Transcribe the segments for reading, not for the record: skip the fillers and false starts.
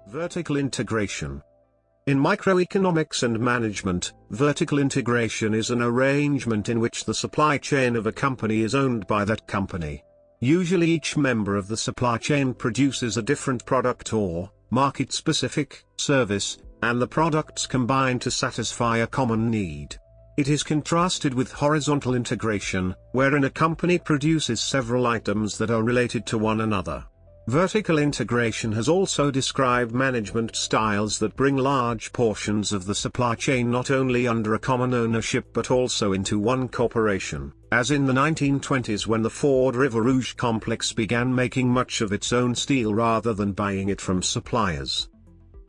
Vertical integration. In microeconomics and management, vertical integration is an arrangement in which the supply chain of a company is owned by that company. Usually each member of the supply chain produces a different product or market-specific service, and the products combine to satisfy a common need. It is contrasted with horizontal integration, wherein a company produces several items that are related to one another. Vertical integration has also described management styles that bring large portions of the supply chain not only under a common ownership but also into one corporation, as in the 1920s when the Ford River Rouge Complex began making much of its own steel rather than buying it from suppliers.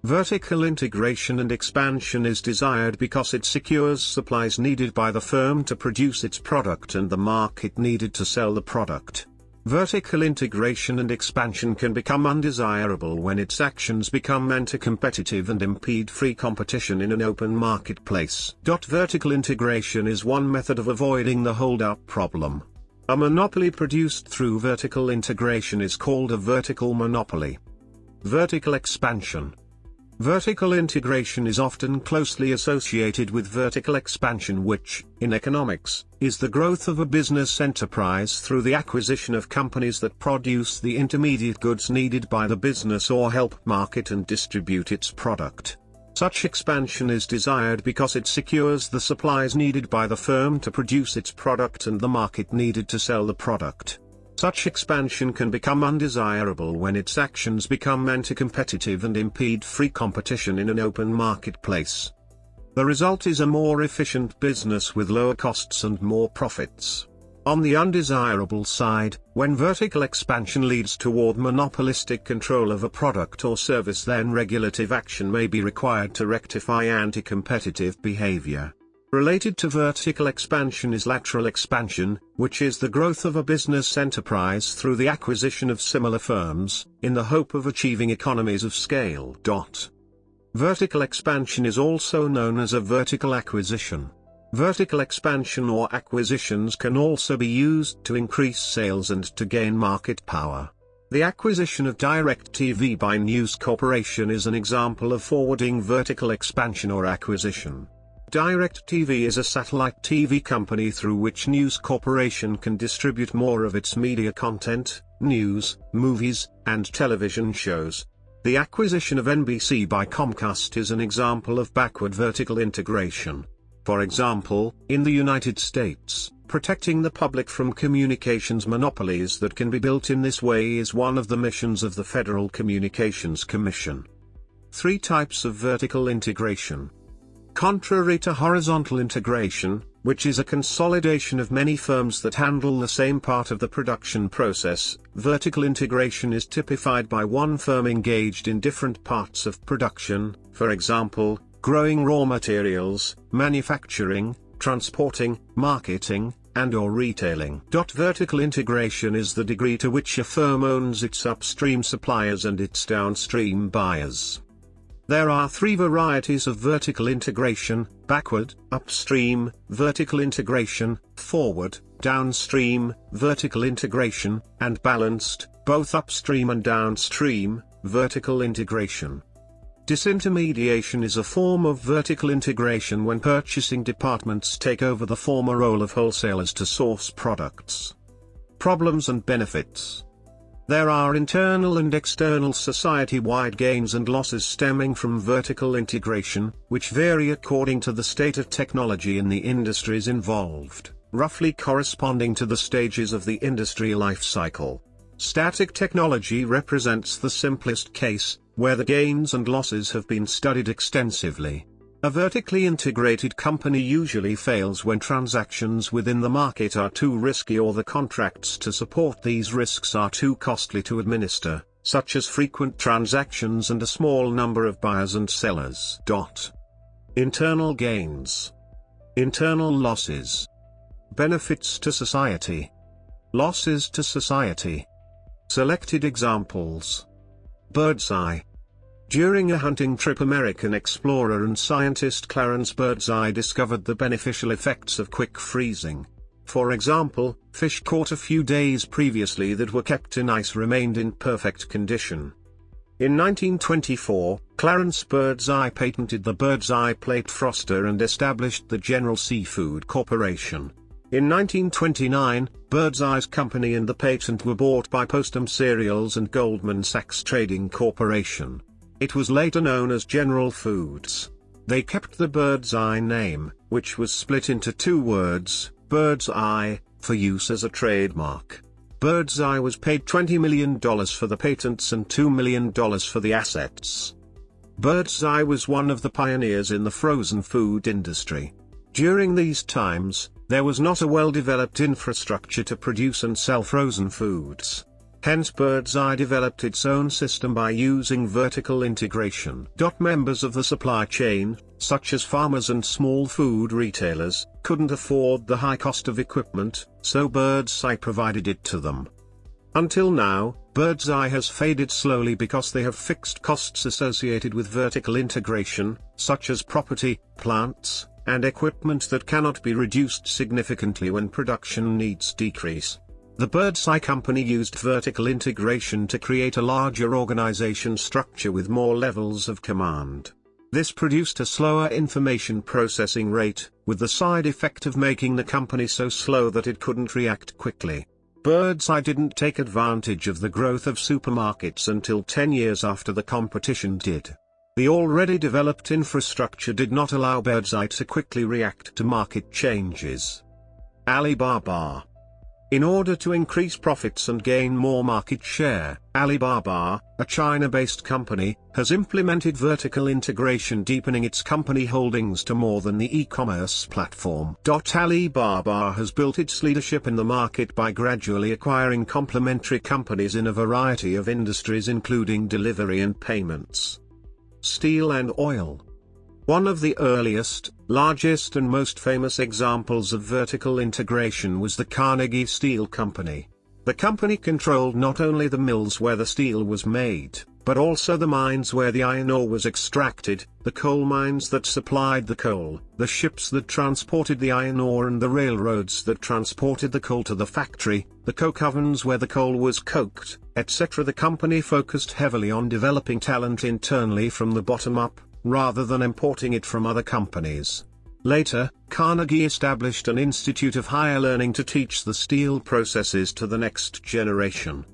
Vertical integration and expansion is desired because it secures supplies needed by the firm to produce its product and the market needed to sell the product. Vertical integration and expansion can become undesirable when its actions become anti-competitive and impede free competition in an open marketplace. Vertical integration is one method of avoiding the hold-up problem. A monopoly produced through vertical integration is called a vertical monopoly. Vertical expansion. Vertical integration is often closely associated with vertical expansion, which, in economics, is the growth of a business enterprise through the acquisition of companies that produce the intermediate goods needed by the business or help market and distribute its product. Such expansion is desired because it secures the supplies needed by the firm to produce its product and the market needed to sell the product. Such expansion can become undesirable when its actions become anti-competitive and impede free competition in an open marketplace. The result is a more efficient business with lower costs and more profits. On the undesirable side, when vertical expansion leads toward monopolistic control of a product or service, then regulative action may be required to rectify anti-competitive behavior. Related to vertical expansion is lateral expansion, which is the growth of a business enterprise through the acquisition of similar firms, in the hope of achieving economies of scale. Vertical expansion is also known as a vertical acquisition. Vertical expansion or acquisitions can also be used to increase sales and to gain market power. The acquisition of DirecTV by News Corporation is an example of forwarding vertical expansion or acquisition. DirecTV is a satellite TV company through which News Corporation can distribute more of its media content, news, movies, and television shows. The acquisition of NBC by Comcast is an example of backward vertical integration. For example, in the United States, protecting the public from communications monopolies that can be built in this way is one of the missions of the Federal Communications Commission. 3 types of vertical integration. Contrary to horizontal integration, which is a consolidation of many firms that handle the same part of the production process, vertical integration is typified by one firm engaged in different parts of production, for example, growing raw materials, manufacturing, transporting, marketing, and/or retailing. Vertical integration is the degree to which a firm owns its upstream suppliers and its downstream buyers. There are 3 varieties of vertical integration: backward, upstream, vertical integration, forward, downstream, vertical integration, and balanced, both upstream and downstream, vertical integration. Disintermediation is a form of vertical integration when purchasing departments take over the former role of wholesalers to source products. Problems and benefits. There are internal and external society-wide gains and losses stemming from vertical integration, which vary according to the state of technology in the industries involved, roughly corresponding to the stages of the industry life cycle. Static technology represents the simplest case, where the gains and losses have been studied extensively. A vertically integrated company usually fails when transactions within the market are too risky or the contracts to support these risks are too costly to administer, such as frequent transactions and a small number of buyers and sellers. Internal gains. Internal losses. Benefits to society. Losses to society. Selected examples. Bird's eye. During a hunting trip, American explorer and scientist Clarence Birdseye discovered the beneficial effects of quick freezing. For example, fish caught a few days previously that were kept in ice remained in perfect condition. In 1924, Clarence Birdseye patented the Birdseye Plate Froster and established the General Seafood Corporation. In 1929, Birdseye's company and the patent were bought by Postum Cereals and Goldman Sachs Trading Corporation. It was later known as General Foods. They kept the Birdseye name, which was split into two words, Bird's Eye, for use as a trademark. Birdseye was paid $20 million for the patents and $2 million for the assets. Birdseye was one of the pioneers in the frozen food industry. During these times, there was not a well-developed infrastructure to produce and sell frozen foods. Hence Birdseye developed its own system by using vertical integration. Members of the supply chain, such as farmers and small food retailers, couldn't afford the high cost of equipment, so Birdseye provided it to them. Until now, Birdseye has faded slowly because they have fixed costs associated with vertical integration, such as property, plants, and equipment that cannot be reduced significantly when production needs decrease. The Birdseye company used vertical integration to create a larger organization structure with more levels of command. This produced a slower information processing rate, with the side effect of making the company so slow that it couldn't react quickly. Birdseye didn't take advantage of the growth of supermarkets until 10 years after the competition did. The already developed infrastructure did not allow Birdseye to quickly react to market changes. Alibaba. In order to increase profits and gain more market share, Alibaba, a China-based company, has implemented vertical integration, deepening its company holdings to more than the e-commerce platform. Alibaba has built its leadership in the market by gradually acquiring complementary companies in a variety of industries including delivery and payments. Steel and oil. One of the earliest, largest and most famous examples of vertical integration was the Carnegie Steel Company. The company controlled not only the mills where the steel was made, but also the mines where the iron ore was extracted, the coal mines that supplied the coal, the ships that transported the iron ore and the railroads that transported the coal to the factory, the coke ovens where the coal was coked, etc. The company focused heavily on developing talent internally from the bottom up, rather than importing it from other companies. Later, Carnegie established an institute of higher learning to teach the steel processes to the next generation.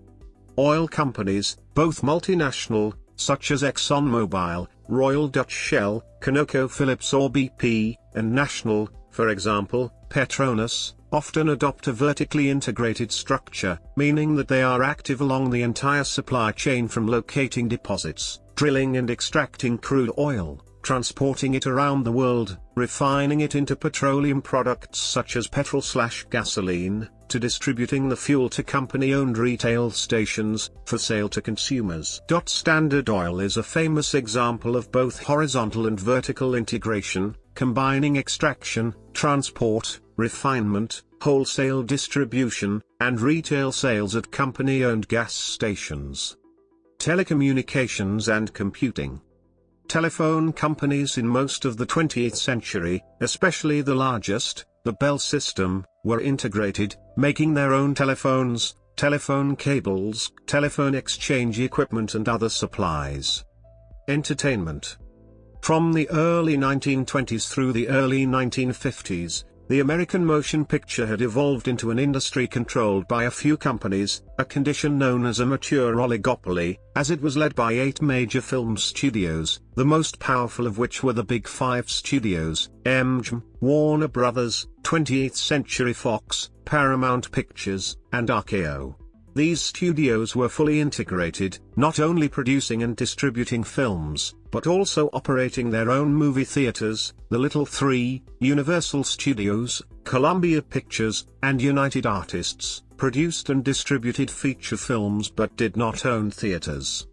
Oil companies, both multinational, such as ExxonMobil, Royal Dutch Shell, ConocoPhillips or BP, and national, for example, Petronas, often adopt a vertically integrated structure, meaning that they are active along the entire supply chain from locating deposits, drilling and extracting crude oil, transporting it around the world, refining it into petroleum products such as petrol/gasoline, to distributing the fuel to company-owned retail stations, for sale to consumers. Standard Oil is a famous example of both horizontal and vertical integration, combining extraction, transport, refinement, wholesale distribution, and retail sales at company-owned gas stations. Telecommunications and computing. Telephone companies in most of the 20th century, especially the largest, the Bell system, were integrated, making their own telephones, telephone cables, telephone exchange equipment and other supplies. Entertainment. From the early 1920s through the early 1950s, the American motion picture had evolved into an industry controlled by a few companies, a condition known as a mature oligopoly, as it was led by 8 major film studios, the most powerful of which were the Big Five studios, MGM, Warner Brothers, 20th Century Fox, Paramount Pictures, and RKO. These studios were fully integrated, not only producing and distributing films, but also operating their own movie theaters. The Little Three, Universal Studios, Columbia Pictures, and United Artists, produced and distributed feature films but did not own theaters.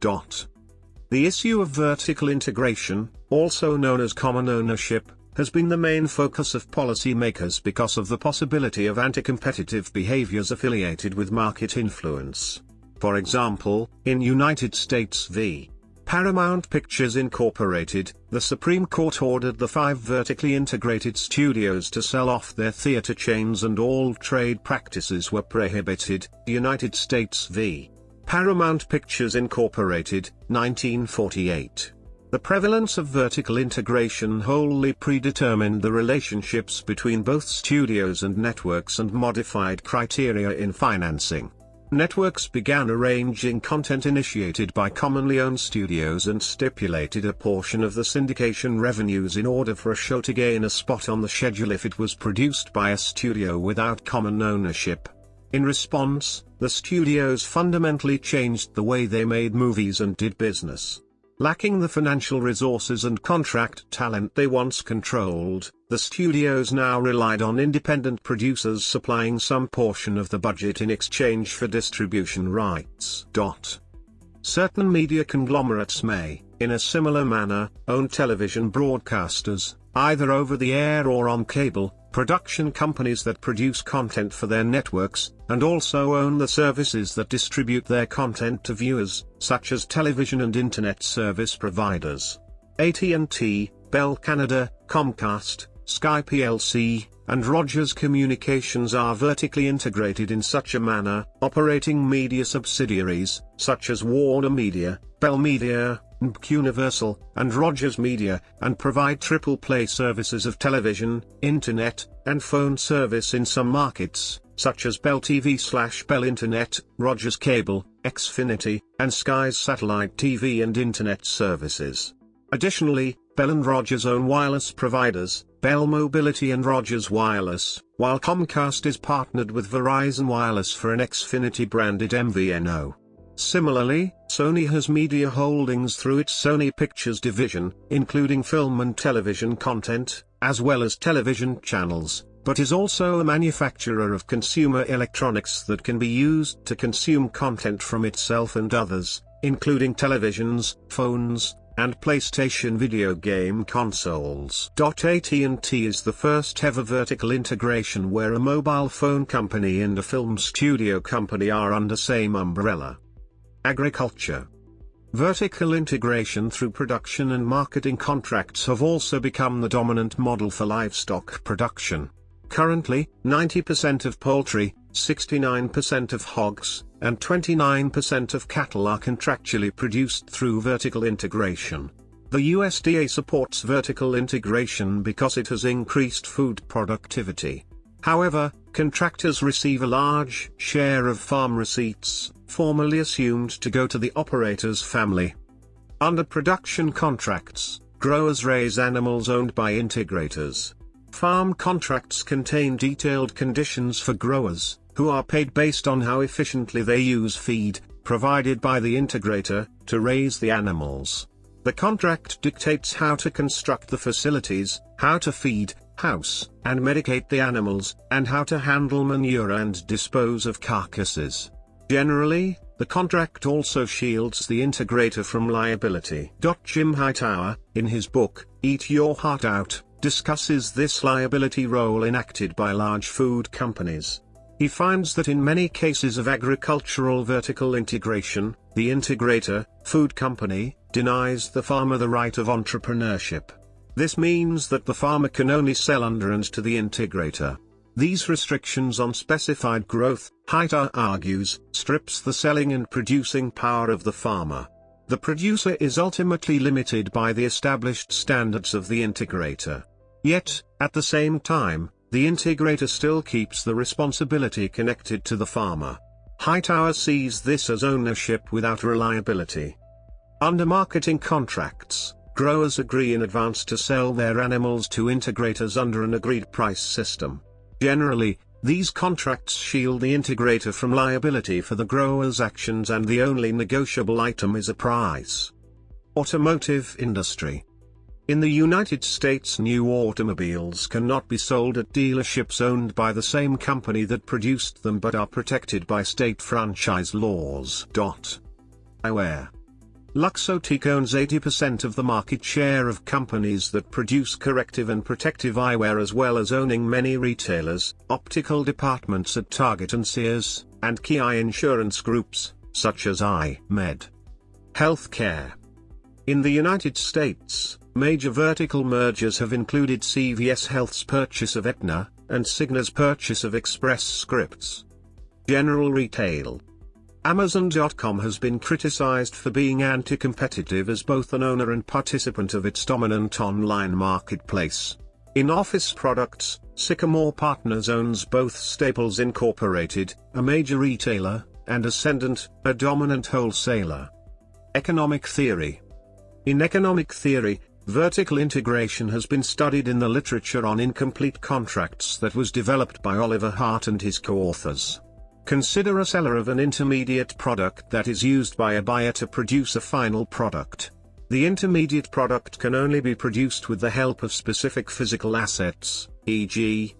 The issue of vertical integration, also known as common ownership, has been the main focus of policymakers because of the possibility of anti-competitive behaviors affiliated with market influence. For example, in United States v. Paramount Pictures Incorporated, the Supreme Court ordered the 5 vertically integrated studios to sell off their theater chains and all trade practices were prohibited. United States v. Paramount Pictures Incorporated, 1948. The prevalence of vertical integration wholly predetermined the relationships between both studios and networks and modified criteria in financing. Networks began arranging content initiated by commonly owned studios and stipulated a portion of the syndication revenues in order for a show to gain a spot on the schedule if it was produced by a studio without common ownership. In response, the studios fundamentally changed the way they made movies and did business. Lacking the financial resources and contract talent they once controlled, the studios now relied on independent producers supplying some portion of the budget in exchange for distribution rights. Certain media conglomerates may, in a similar manner, own television broadcasters, either over the air or on cable, production companies that produce content for their networks, and also own the services that distribute their content to viewers, such as television and internet service providers. AT&T, Bell Canada, Comcast, Sky plc, and Rogers Communications are vertically integrated in such a manner, operating media subsidiaries, such as Warner Media, Bell Media, Universal, and Rogers Media, and provide triple-play services of television, internet, and phone service in some markets, such as Bell TV/Bell Internet, Rogers Cable, Xfinity, and Sky's satellite TV and internet services. Additionally, Bell and Rogers own wireless providers, Bell Mobility and Rogers Wireless, while Comcast is partnered with Verizon Wireless for an Xfinity-branded MVNO. Similarly, Sony has media holdings through its Sony Pictures division, including film and television content, as well as television channels, but is also a manufacturer of consumer electronics that can be used to consume content from itself and others, including televisions, phones, and PlayStation video game consoles. AT&T is the first ever vertical integration where a mobile phone company and a film studio company are under same umbrella. Agriculture. Vertical integration through production and marketing contracts have also become the dominant model for livestock production. Currently, 90% of poultry, 69% of hogs, and 29% of cattle are contractually produced through vertical integration. The USDA supports vertical integration because it has increased food productivity. However, contractors receive a large share of farm receipts, formerly assumed to go to the operator's family. Under production contracts, growers raise animals owned by integrators. Farm contracts contain detailed conditions for growers, who are paid based on how efficiently they use feed, provided by the integrator, to raise the animals. The contract dictates how to construct the facilities, how to feed, house, and medicate the animals, and how to handle manure and dispose of carcasses. Generally, the contract also shields the integrator from liability. Jim Hightower, in his book, Eat Your Heart Out, discusses this liability role enacted by large food companies. He finds that in many cases of agricultural vertical integration, the integrator, food company, denies the farmer the right of entrepreneurship. This means that the farmer can only sell under and to the integrator. These restrictions on specified growth, Hightower argues, strips the selling and producing power of the farmer. The producer is ultimately limited by the established standards of the integrator. Yet, at the same time, the integrator still keeps the responsibility connected to the farmer. Hightower sees this as ownership without reliability. Under marketing contracts, growers agree in advance to sell their animals to integrators under an agreed price system. Generally, these contracts shield the integrator from liability for the grower's actions and the only negotiable item is a price. Automotive industry. In the United States, new automobiles cannot be sold at dealerships owned by the same company that produced them but are protected by state franchise laws. Eyewear. Luxottica owns 80% of the market share of companies that produce corrective and protective eyewear, as well as owning many retailers, optical departments at Target and Sears, and key eye insurance groups, such as Med. Healthcare. In the United States, major vertical mergers have included CVS Health's purchase of Aetna, and Cigna's purchase of Express Scripts. General retail. Amazon.com has been criticized for being anti-competitive as both an owner and participant of its dominant online marketplace. In office products, Sycamore Partners owns both Staples Incorporated, a major retailer, and Ascendant, a dominant wholesaler. Economic theory. In economic theory, vertical integration has been studied in the literature on incomplete contracts that was developed by Oliver Hart and his co-authors. Consider a seller of an intermediate product that is used by a buyer to produce a final product. The intermediate product can only be produced with the help of specific physical assets, e.g.,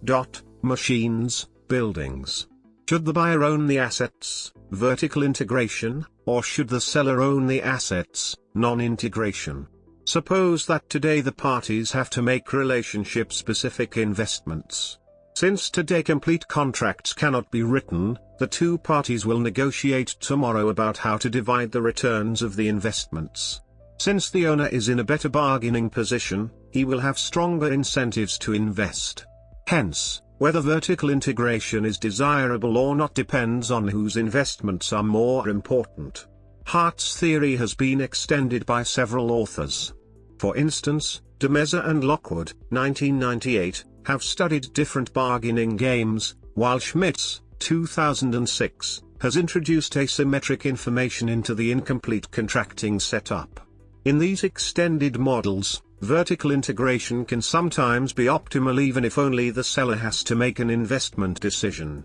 machines, buildings. Should the buyer own the assets, vertical integration, or should the seller own the assets, non-integration? Suppose that today the parties have to make relationship-specific investments. Since today complete contracts cannot be written, the two parties will negotiate tomorrow about how to divide the returns of the investments. Since the owner is in a better bargaining position, he will have stronger incentives to invest. Hence, whether vertical integration is desirable or not depends on whose investments are more important. Hart's theory has been extended by several authors. For instance, de Meza and Lockwood, 1998, have studied different bargaining games, while Schmitz, 2006, has introduced asymmetric information into the incomplete contracting setup. In these extended models, vertical integration can sometimes be optimal even if only the seller has to make an investment decision.